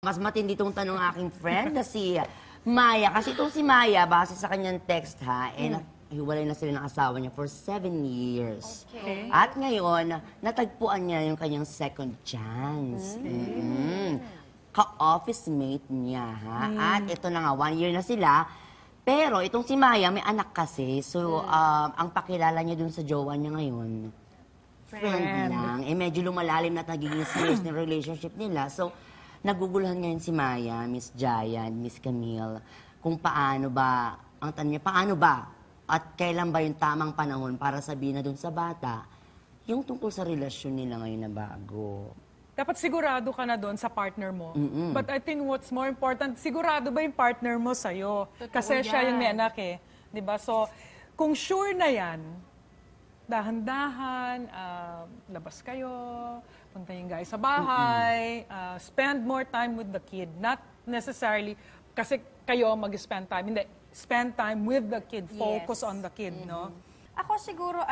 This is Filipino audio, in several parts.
Mas matindi itong tanong aking friend na si Maya. Kasi itong si Maya, base sa kanyang text ha, hiwalay na sila ng asawa niya for 7 years. Okay. At ngayon, natagpuan niya yung kanyang second chance. Ka-office mate niya ha. At ito na nga, 1 year na sila. Pero itong si Maya, may anak kasi. So, ang pakilala niya dun sa jowa niya ngayon, friend lang. Eh, medyo lumalalim na at nagiging serious na relationship nila. So, naguguluhan ngayon si Maya, Miss Jayan, Miss Camille, kung paano ba, ang tanong niya, paano ba? At kailan ba yung tamang panahon para sabihin na dun sa bata, yung tungkol sa relasyon nila ngayon na bago. Dapat sigurado ka na doon sa partner mo. But I think what's more important, sigurado ba yung partner mo sa'yo? Kasi siya yung may anak eh. Diba? So, kung sure na yan, dahan-dahan, labas kayo, punta yung guys sa bahay, spend more time with the kid. Not necessarily, kasi kayo mag-spend time. Hindi, spend time with the kid. Focus on the kid, no? Ako siguro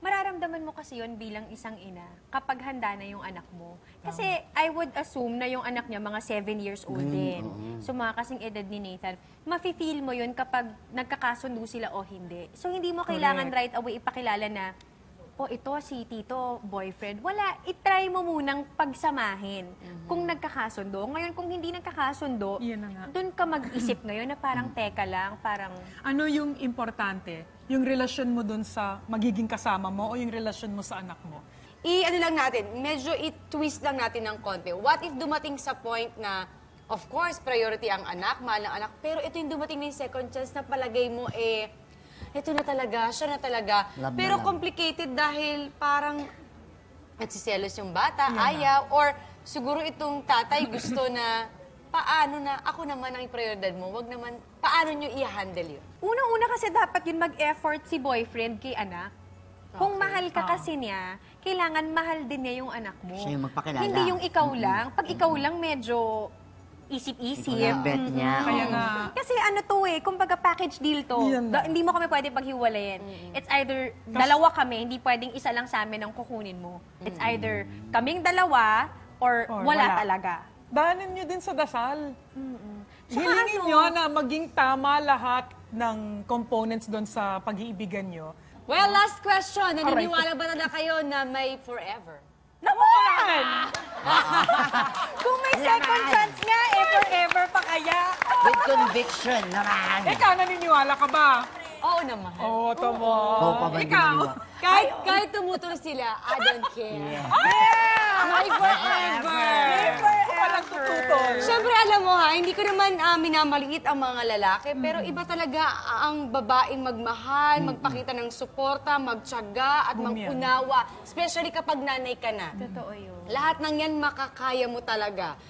mararamdaman mo kasi yon bilang isang ina kapag handa na yung anak mo. Kasi I would assume na yung anak niya mga 7 years old din. So mga kasing edad ni Nathan, mafe-feel mo yun kapag nagkakasundo sila o hindi. So hindi mo kailangan right away ipakilala na, ito si Tito, boyfriend. Wala, itry mo munang pagsamahin kung nagkakasundo. Ngayon, kung hindi nagkakasundo, doon ka mag-isip ngayon na parang teka lang, parang... Ano yung importante? Yung relasyon mo dun sa magiging kasama mo o yung relasyon mo sa anak mo? Ano lang natin, medyo i-twist lang natin ng konti. What if dumating sa point na, of course, priority ang anak, mahal ng anak, pero ito yung dumating na yung second chance na palagay mo, ito na talaga, siya na talaga. Love Pero na love. complicated dahil parang nagsiselos yung bata, ayaw, or siguro itong tatay gusto na, paano na, ako naman ang prioridad mo, wag naman, paano nyo i-handle yun? Unang-una kasi dapat yun mag-effort si boyfriend kay anak. Kung mahal ka kasi niya, kailangan mahal din niya yung anak mo. Siya yung magpakilala. Hindi yung ikaw lang. Pag ikaw lang medyo isip-isip. Ikaw lang bet niya. Kaya nga, Kasi kumbaga package deal to. Hindi mo kami pwede paghiwalayin. It's either dalawa kami, hindi pwedeng isa lang sa amin ang kukunin mo. It's either kaming dalawa or wala talaga. daanin nyo din sa dasal. Saka Hilingin nyo na maging tama lahat ng components doon sa pag-iibigan nyo. Well, last question. Naniniwala ba na kayo na may forever? Naman! Kung may second chance nga, forever pa kaya. With conviction naman. Ikaw, naniniwala ka ba? Oo naman. Oo, tama. Oo pa ba Ikaw? Kahit tumutol sila, I don't care. May forever! Walang tututol. Siyempre, alam mo ha, hindi ko naman minamaliit ang mga lalaki, pero iba talaga ang babaeng magmahal, magpakita ng suporta, magtiyaga at mag-unawa. Especially kapag nanay ka na. Totoo yun. Lahat ng yan makakaya mo talaga.